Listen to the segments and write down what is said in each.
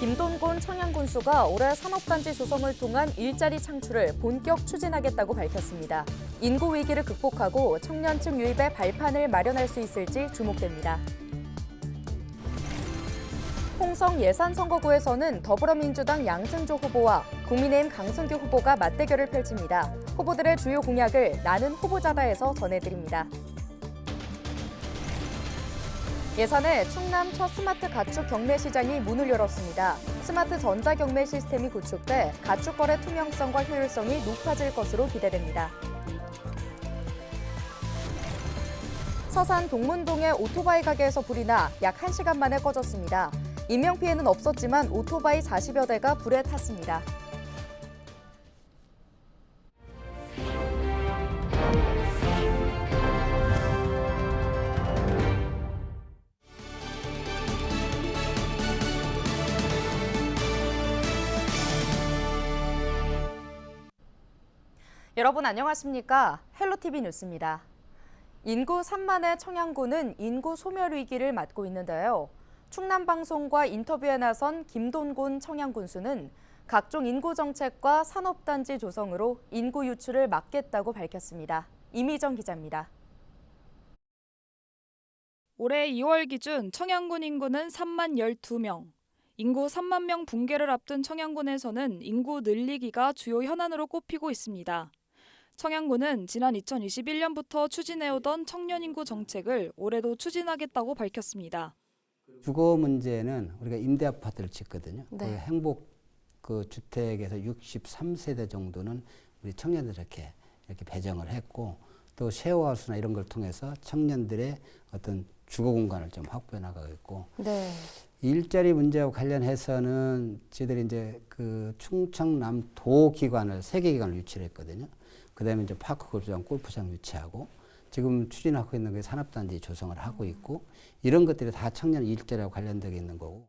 김돈곤 청양군수가 올해 산업단지 조성을 통한 일자리 창출을 본격 추진하겠다고 밝혔습니다. 인구 위기를 극복하고 청년층 유입의 발판을 마련할 수 있을지 주목됩니다. 홍성 예산선거구에서는 더불어민주당 양승조 후보와 국민의힘 강승규 후보가 맞대결을 펼칩니다. 후보들의 주요 공약을 나는 후보자다에서 전해드립니다. 예산에 충남 첫 스마트 가축 경매 시장이 문을 열었습니다. 스마트 전자 경매 시스템이 구축돼 가축 거래 투명성과 효율성이 높아질 것으로 기대됩니다. 서산 동문동의 오토바이 가게에서 불이 나 약 1시간 만에 꺼졌습니다. 인명피해는 없었지만 오토바이 40여 대가 불에 탔습니다. 여러분 안녕하십니까? 헬로티비 뉴스입니다. 인구 3만의 청양군은 인구 소멸 위기를 맞고 있는데요. 충남방송과 인터뷰에 나선 김돈곤 청양군수는 각종 인구 정책과 산업단지 조성으로 인구 유출을 막겠다고 밝혔습니다. 이미정 기자입니다. 올해 2월 기준 청양군 인구는 3만 12명. 인구 3만 명 붕괴를 앞둔 청양군에서는 인구 늘리기가 주요 현안으로 꼽히고 있습니다. 청양군은 지난 2021년부터 추진해오던 청년 인구 정책을 올해도 추진하겠다고 밝혔습니다. 주거 문제는 우리가 임대 아파트를 짓거든요. 네. 그 행복 그 주택에서 63세대 정도는 우리 청년들에게 이렇게 배정을 했고 또 쉐어하우스나 이런 걸 통해서 청년들의 어떤 주거 공간을 좀 확보해 나가고 있고 네. 일자리 문제와 관련해서는 저희들이 이제 그 충청남 도 기관을 3개 기관을 유치를 했거든요. 그다음에 이제 파크 골프장 유치하고 지금 추진하고 있는 게 산업단지 조성을 하고 있고 이런 것들이 다 청년 일자리와 관련되어 있는 거고.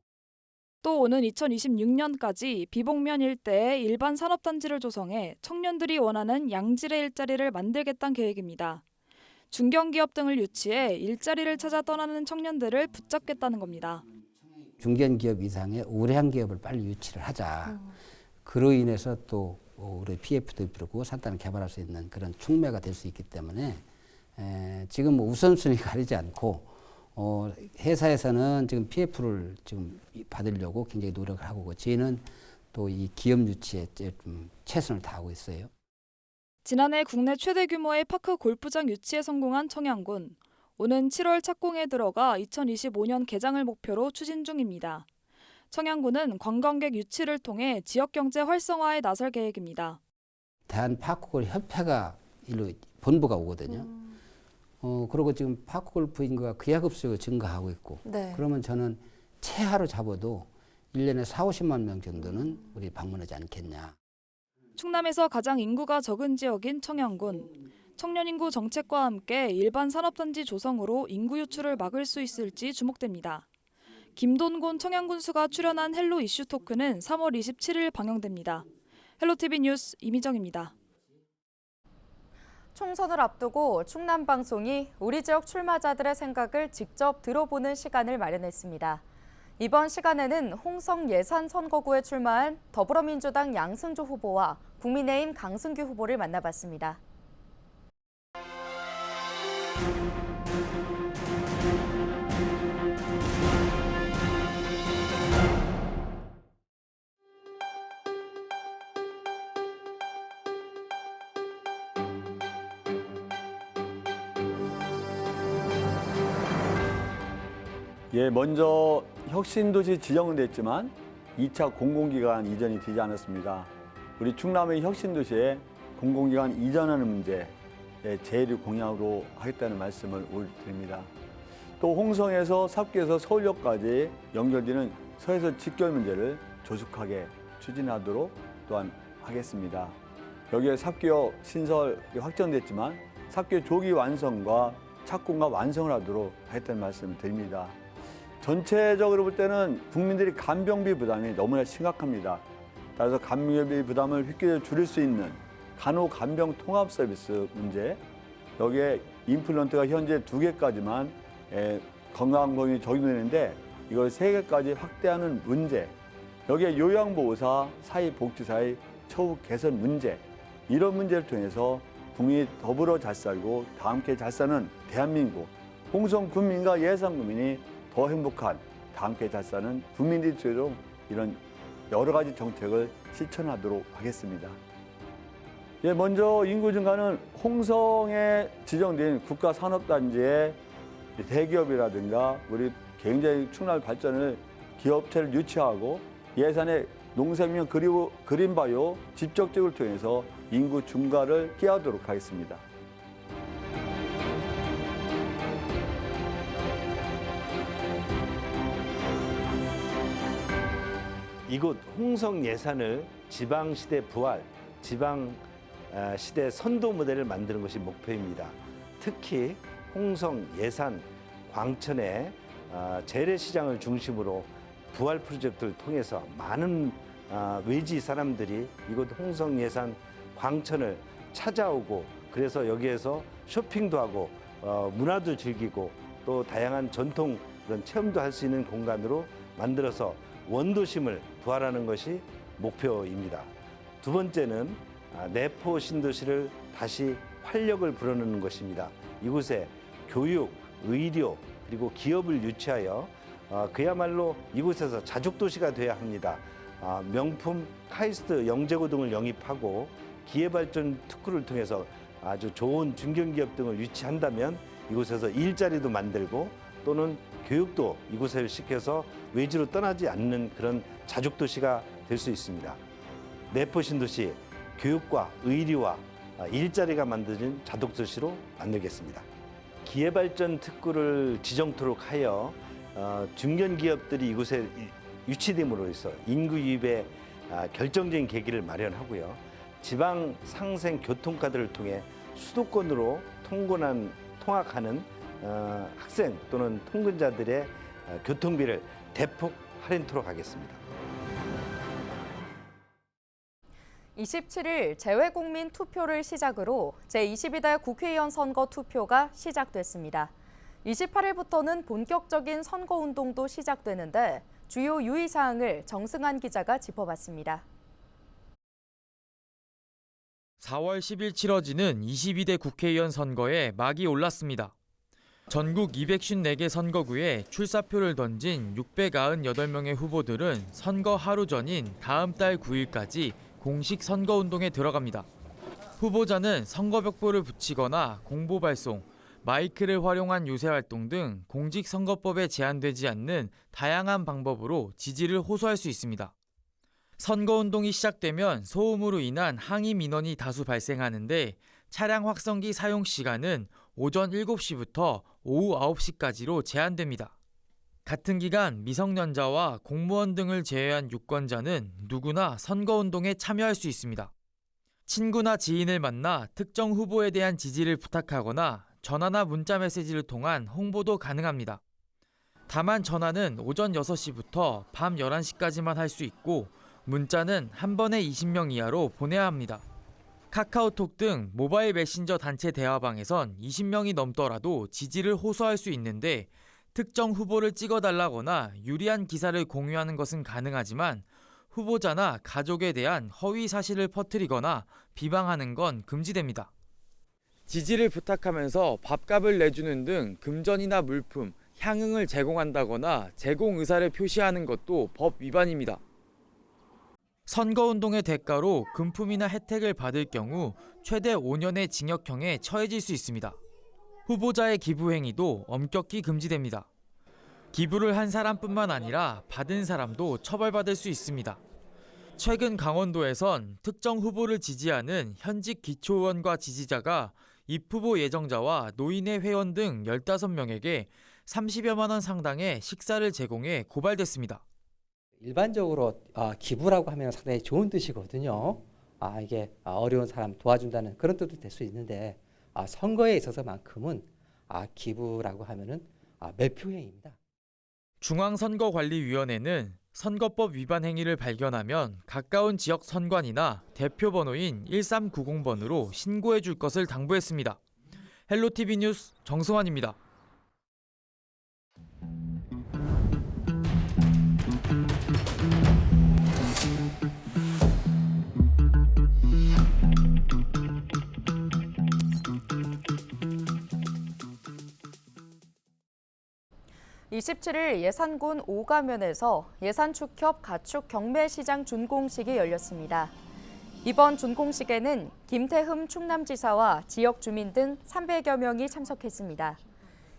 또 오는 2026년까지 비봉면 일대에 일반 산업단지를 조성해 청년들이 원하는 양질의 일자리를 만들겠다는 계획입니다. 중견기업 등을 유치해 일자리를 찾아 떠나는 청년들을 붙잡겠다는 겁니다. 중견기업 이상의 우량 기업을 빨리 유치를 하자. 그로 인해서 또 우리 PF도 이끌고 산단을 개발할 수 있는 그런 촉매가 될 수 있기 때문에 지금 우선순위 가리지 않고 회사에서는 지금 PF를 지금 받으려고 굉장히 노력을 하고 저희는 또 이 기업 유치에 좀 최선을 다하고 있어요. 지난해 국내 최대 규모의 파크 골프장 유치에 성공한 청양군. 오는 7월 착공에 들어가 2025년 개장을 목표로 추진 중입니다. 청양군은 관광객 유치를 통해 지역경제 활성화에 나설 계획입니다. 대한파크골 협회가 일로 본부가 오거든요. 그리고 지금 파크골프 인구가 기하급수적으로 증가하고 있고 네. 그러면 저는 최하로 잡아도 1년에 40~50만 명 정도는 우리 방문하지 않겠냐. 충남에서 가장 인구가 적은 지역인 청양군. 청년 인구 정책과 함께 일반 산업단지 조성으로 인구 유출을 막을 수 있을지 주목됩니다. 김돈곤 청양군수가 출연한 헬로 이슈 토크는 3월 27일 방영됩니다. 헬로티비 뉴스 이미정입니다. 총선을 앞두고 충남방송이 우리 지역 출마자들의 생각을 직접 들어보는 시간을 마련했습니다. 이번 시간에는 홍성 예산선거구에 출마한 더불어민주당 양승조 후보와 국민의힘 강승규 후보를 만나봤습니다. 예, 먼저 혁신도시 지정은 됐지만 2차 공공기관 이전이 되지 않았습니다. 우리 충남의 혁신도시에 공공기관 이전하는 문제 제일 공약으로 하겠다는 말씀을 드립니다. 또 홍성에서 삽교에서 서울역까지 연결되는 서해서 직결 문제를 조속하게 추진하도록 또한 하겠습니다. 여기에 삽교역 신설이 확정됐지만 삽교 조기 완성과 착공과 완성을 하도록 하겠다는 말씀을 드립니다. 전체적으로 볼 때는 국민들이 간병비 부담이 너무나 심각합니다. 따라서 간병비 부담을 획기적으로 줄일 수 있는 간호-간병 통합 서비스 문제, 여기에 임플란트가 현재 2개까지만 건강보험이 적용되는데 이걸 3개까지 확대하는 문제, 여기에 요양보호사, 사회복지사의 처우 개선 문제, 이런 문제를 통해서 국민이 더불어 잘 살고 다 함께 잘 사는 대한민국, 홍성 군민과 예산 국민이 더 행복한 다 함께 잘 사는 국민들이 되도록 이런 여러 가지 정책을 실천하도록 하겠습니다. 예, 먼저 인구 증가는 홍성에 지정된 국가산업단지의 대기업이라든가 우리 굉장히 충남 발전을 기업체를 유치하고 예산의 농생명 그리고 그린바이오 직접적을 통해서 인구 증가를 기하도록 하겠습니다. 이곳 홍성 예산을 지방시대 부활, 지방시대 선도 모델을 만드는 것이 목표입니다. 특히 홍성 예산 광천의 재래시장을 중심으로 부활 프로젝트를 통해서 많은 외지 사람들이 이곳 홍성 예산 광천을 찾아오고, 그래서 여기에서 쇼핑도 하고 문화도 즐기고 또 다양한 전통 그런 체험도 할 수 있는 공간으로 만들어서 원도심을 부활하는 것이 목표입니다. 두 번째는 내포 신도시를 다시 활력을 불어넣는 것입니다. 이곳에 교육, 의료 그리고 기업을 유치하여 그야말로 이곳에서 자족도시가 되어야 합니다. 명품 카이스트 영재고 등을 영입하고 기회발전 특구를 통해서 아주 좋은 중견기업 등을 유치한다면 이곳에서 일자리도 만들고 또는 교육도 이곳을 시켜서 외지로 떠나지 않는 그런 자족도시가 될 수 있습니다. 내포 신도시, 교육과 의료와 일자리가 만들어진 자족도시로 만들겠습니다. 기회발전 특구를 지정토록 하여 중견기업들이 이곳에 유치됨으로 해서 인구 유입에 결정적인 계기를 마련하고요. 지방 상생 교통카드를 통해 수도권으로 통학하는 학생 또는 통근자들의 교통비를 대폭 할인토록 하겠습니다. 27일 재외국민 투표를 시작으로 제22대 국회의원 선거 투표가 시작됐습니다. 28일부터는 본격적인 선거운동도 시작되는데 주요 유의사항을 정승환 기자가 짚어봤습니다. 4월 10일 치러지는 22대 국회의원 선거에 막이 올랐습니다. 전국 254개 선거구에 출사표를 던진 698명의 후보들은 선거 하루 전인 다음 달 9일까지 공식 선거운동에 들어갑니다. 후보자는 선거벽보를 붙이거나 공보 발송, 마이크를 활용한 유세활동 등 공직선거법에 제한되지 않는 다양한 방법으로 지지를 호소할 수 있습니다. 선거운동이 시작되면 소음으로 인한 항의 민원이 다수 발생하는데 차량 확성기 사용 시간은 오전 7시부터 오후 9시까지로 제한됩니다. 같은 기간 미성년자와 공무원 등을 제외한 유권자는 누구나 선거운동에 참여할 수 있습니다. 친구나 지인을 만나 특정 후보에 대한 지지를 부탁하거나 전화나 문자 메시지를 통한 홍보도 가능합니다. 다만 전화는 오전 6시부터 밤 11시까지만 할 수 있고 문자는 한 번에 20명 이하로 보내야 합니다. 카카오톡 등 모바일 메신저 단체 대화방에선 20명이 넘더라도 지지를 호소할 수 있는데 특정 후보를 찍어달라거나 유리한 기사를 공유하는 것은 가능하지만 후보자나 가족에 대한 허위 사실을 퍼뜨리거나 비방하는 건 금지됩니다. 지지를 부탁하면서 밥값을 내주는 등 금전이나 물품, 향응을 제공한다거나 제공 의사를 표시하는 것도 법 위반입니다. 선거운동의 대가로 금품이나 혜택을 받을 경우 최대 5년의 징역형에 처해질 수 있습니다. 후보자의 기부 행위도 엄격히 금지됩니다. 기부를 한 사람뿐만 아니라 받은 사람도 처벌받을 수 있습니다. 최근 강원도에선 특정 후보를 지지하는 현직 기초의원과 지지자가 입후보 예정자와 노인회 회원 등 15명에게 30여만 원 상당의 식사를 제공해 고발됐습니다. 일반적으로 기부라고 하면 상당히 좋은 뜻이거든요. 이게 어려운 사람 도와준다는 그런 뜻도 될 수 있는데 선거에 있어서만큼은 기부라고 하면은 매표행위입니다. 중앙선거관리위원회는 선거법 위반 행위를 발견하면 가까운 지역 선관위나 대표 번호인 1390번으로 신고해 줄 것을 당부했습니다. 헬로티비 뉴스 정승환입니다. 27일 예산군 오가면에서 예산축협 가축 경매시장 준공식이 열렸습니다. 이번 준공식에는 김태흠 충남지사와 지역 주민 등 300여 명이 참석했습니다.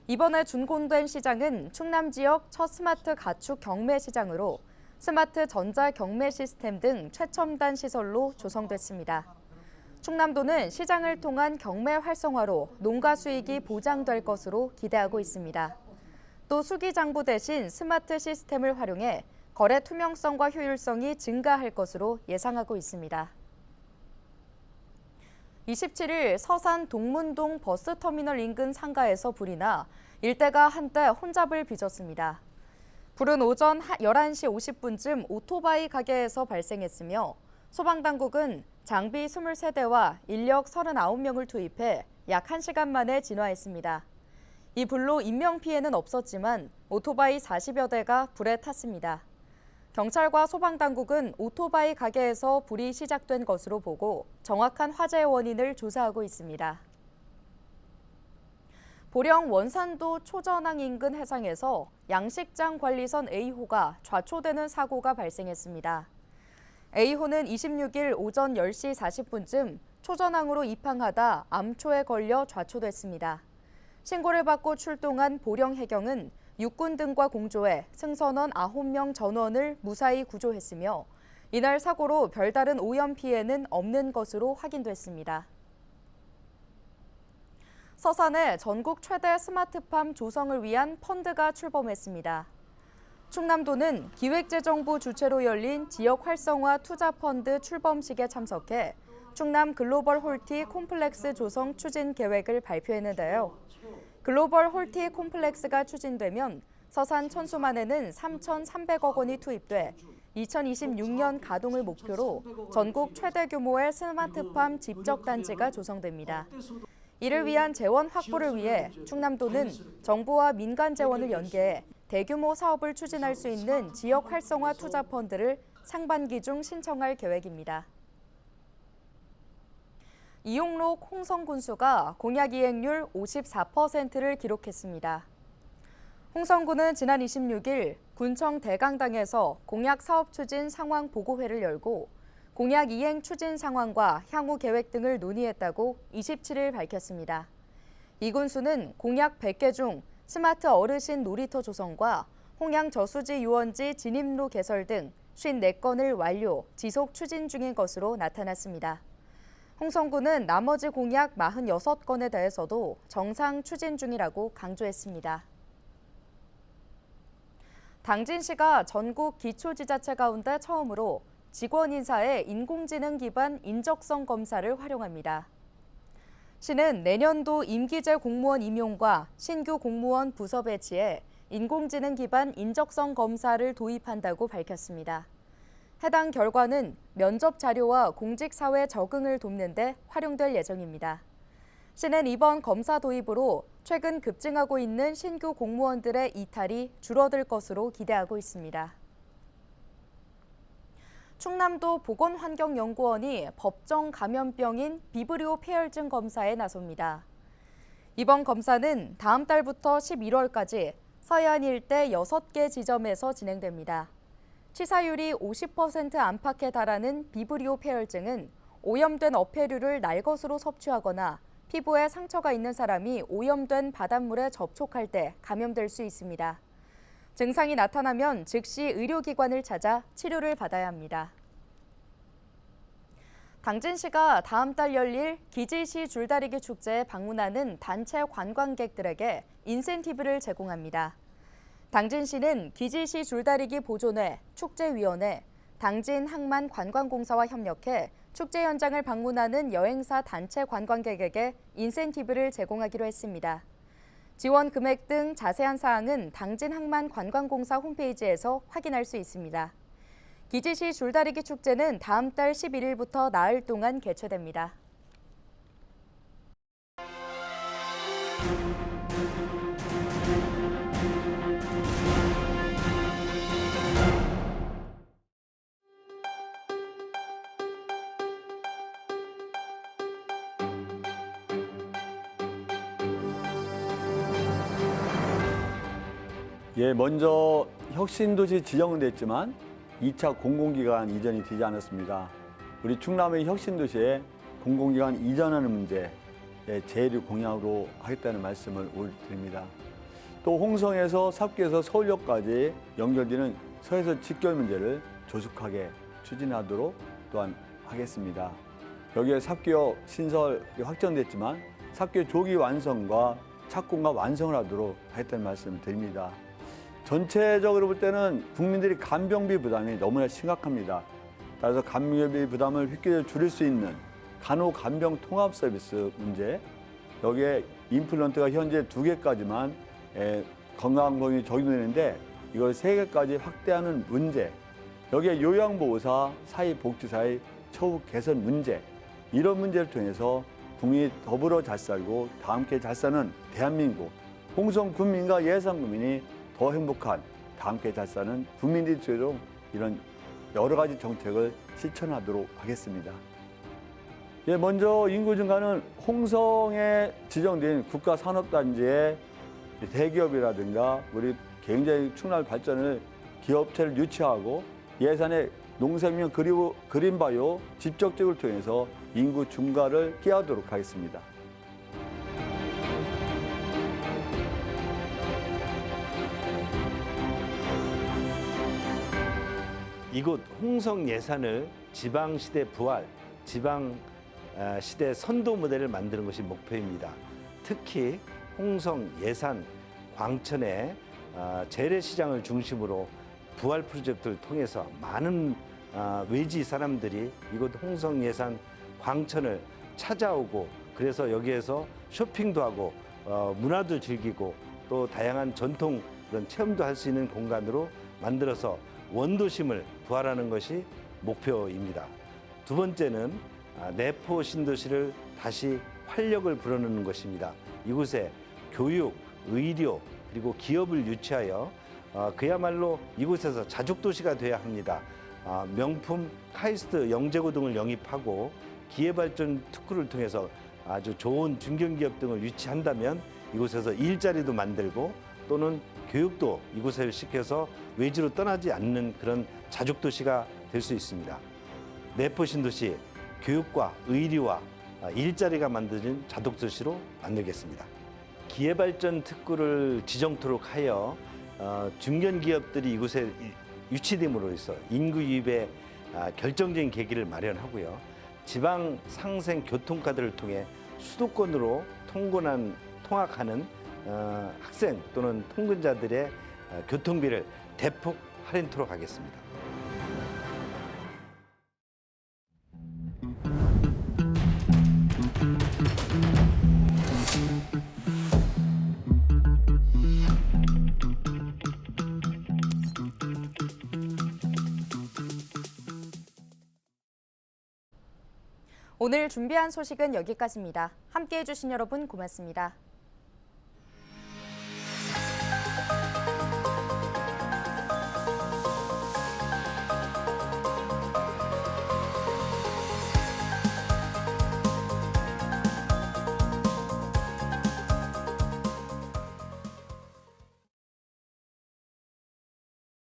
이번에 준공된 시장은 충남 지역 첫 스마트 가축 경매 시장으로 스마트 전자 경매 시스템 등 최첨단 시설로 조성됐습니다. 충남도는 시장을 통한 경매 활성화로 농가 수익이 보장될 것으로 기대하고 있습니다. 또 수기장부 대신 스마트 시스템을 활용해 거래 투명성과 효율성이 증가할 것으로 예상하고 있습니다. 27일 서산 동문동 버스터미널 인근 상가에서 불이 나 일대가 한때 혼잡을 빚었습니다. 불은 오전 11시 50분쯤 오토바이 가게에서 발생했으며 소방당국은 장비 23대와 인력 39명을 투입해 약 1시간 만에 진화했습니다. 이 불로 인명피해는 없었지만 오토바이 40여 대가 불에 탔습니다. 경찰과 소방당국은 오토바이 가게에서 불이 시작된 것으로 보고 정확한 화재 원인을 조사하고 있습니다. 보령 원산도 초전항 인근 해상에서 양식장 관리선 A호가 좌초되는 사고가 발생했습니다. A호는 26일 오전 10시 40분쯤 초전항으로 입항하다 암초에 걸려 좌초됐습니다. 신고를 받고 출동한 보령해경은 육군 등과 공조해 승선원 9명 전원을 무사히 구조했으며 이날 사고로 별다른 오염 피해는 없는 것으로 확인됐습니다. 서산에 전국 최대 스마트팜 조성을 위한 펀드가 출범했습니다. 충남도는 기획재정부 주최로 열린 지역 활성화 투자 펀드 출범식에 참석해 충남 글로벌 홀티 콤플렉스 조성 추진 계획을 발표했는데요. 글로벌 홀티 콤플렉스가 추진되면 서산 천수만에는 3,300억 원이 투입돼 2026년 가동을 목표로 전국 최대 규모의 스마트팜 집적단지가 조성됩니다. 이를 위한 재원 확보를 위해 충남도는 정부와 민간 재원을 연계해 대규모 사업을 추진할 수 있는 지역 활성화 투자 펀드를 상반기 중 신청할 계획입니다. 이용록 홍성군수가 공약 이행률 54%를 기록했습니다. 홍성군은 지난 26일 군청 대강당에서 공약 사업 추진 상황 보고회를 열고 공약 이행 추진 상황과 향후 계획 등을 논의했다고 27일 밝혔습니다. 이 군수는 공약 100개 중 스마트 어르신 놀이터 조성과 홍양 저수지 유원지 진입로 개설 등 54건을 완료, 지속 추진 중인 것으로 나타났습니다. 홍성군은 나머지 공약 46건에 대해서도 정상 추진 중이라고 강조했습니다. 당진시가 전국 기초지자체 가운데 처음으로 직원 인사에 인공지능 기반 인적성 검사를 활용합니다. 시는 내년도 임기제 공무원 임용과 신규 공무원 부서 배치에 인공지능 기반 인적성 검사를 도입한다고 밝혔습니다. 해당 결과는 면접 자료와 공직사회 적응을 돕는 데 활용될 예정입니다. 시는 이번 검사 도입으로 최근 급증하고 있는 신규 공무원들의 이탈이 줄어들 것으로 기대하고 있습니다. 충남도 보건환경연구원이 법정 감염병인 비브리오 폐혈증 검사에 나섭니다. 이번 검사는 다음 달부터 11월까지 서해안 일대 6개 지점에서 진행됩니다. 치사율이 50% 안팎에 달하는 비브리오 폐혈증은 오염된 어패류를 날것으로 섭취하거나 피부에 상처가 있는 사람이 오염된 바닷물에 접촉할 때 감염될 수 있습니다. 증상이 나타나면 즉시 의료기관을 찾아 치료를 받아야 합니다. 당진시가 다음 달 열릴 기지시 줄다리기 축제에 방문하는 단체 관광객들에게 인센티브를 제공합니다. 당진시는 기지시 줄다리기 보존회, 축제위원회, 당진항만관광공사와 협력해 축제 현장을 방문하는 여행사 단체 관광객에게 인센티브를 제공하기로 했습니다. 지원 금액 등 자세한 사항은 당진항만관광공사 홈페이지에서 확인할 수 있습니다. 기지시 줄다리기 축제는 다음 달 11일부터 나흘 동안 개최됩니다. 예, 먼저 혁신도시 지정은 됐지만 2차 공공기관 이전이 되지 않았습니다. 우리 충남의 혁신도시에 공공기관 이전하는 문제 제일 공약으로 하겠다는 말씀을 올드립니다. 또 홍성에서 삽교에서 서울역까지 연결되는 서해서 직결 문제를 조속하게 추진하도록 또한 하겠습니다. 여기에 삽교역 신설이 확정됐지만 삽교 조기 완성과 착공과 완성을 하도록 하겠다는 말씀을 드립니다. 전체적으로 볼 때는 국민들이 간병비 부담이 너무나 심각합니다. 따라서 간병비 부담을 획기적으로 줄일 수 있는 간호-간병 통합 서비스 문제, 여기에 임플란트가 현재 2개까지만 건강보험이 적용되는데 이걸 3개까지 확대하는 문제, 여기에 요양보호사, 사회복지사의 처우 개선 문제, 이런 문제를 통해서 국민이 더불어 잘 살고 다 함께 잘 사는 대한민국, 홍성 군민과 예산 국민이 더 행복한 다 함께 잘 사는 국민들이 되도록 이런 여러 가지 정책을 실천하도록 하겠습니다. 예, 먼저 인구 증가는 홍성에 지정된 국가산업단지의 대기업이라든가 우리 굉장히 충남 발전을 기업체를 유치하고 예산의 농생명 그리고 그린바이오 직접적을 통해서 인구 증가를 깨하도록 하겠습니다. 이곳 홍성 예산을 지방시대 부활, 지방시대 선도 모델을 만드는 것이 목표입니다. 특히 홍성 예산 광천의 재래시장을 중심으로 부활 프로젝트를 통해서 많은 외지 사람들이 이곳 홍성 예산 광천을 찾아오고, 그래서 여기에서 쇼핑도 하고 문화도 즐기고 또 다양한 전통 그런 체험도 할 수 있는 공간으로 만들어서 원도심을 부활하는 것이 목표입니다. 두 번째는 내포 신도시를 다시 활력을 불어넣는 것입니다. 이곳에 교육, 의료 그리고 기업을 유치하여 그야말로 이곳에서 자족도시가 되어야 합니다. 명품 카이스트 영재고등을 영입하고 기회발전 특구를 통해서 아주 좋은 중견기업 등을 유치한다면 이곳에서 일자리도 만들고 또는 교육도 이곳을 시켜서 외지로 떠나지 않는 그런 자족도시가 될 수 있습니다. 내포 신도시 교육과 의료와 일자리가 만들어진 자족도시로 만들겠습니다. 기회발전 특구를 지정토록 하여 중견기업들이 이곳에 유치됨으로 해서 인구 유입의 결정적인 계기를 마련하고요. 지방 상생 교통카드를 통해 수도권으로 통학하는 학생 또는 통근자들의 교통비를 대폭 할인토록 하겠습니다. 오늘 준비한 소식은 여기까지입니다. 함께해 주신 여러분 고맙습니다.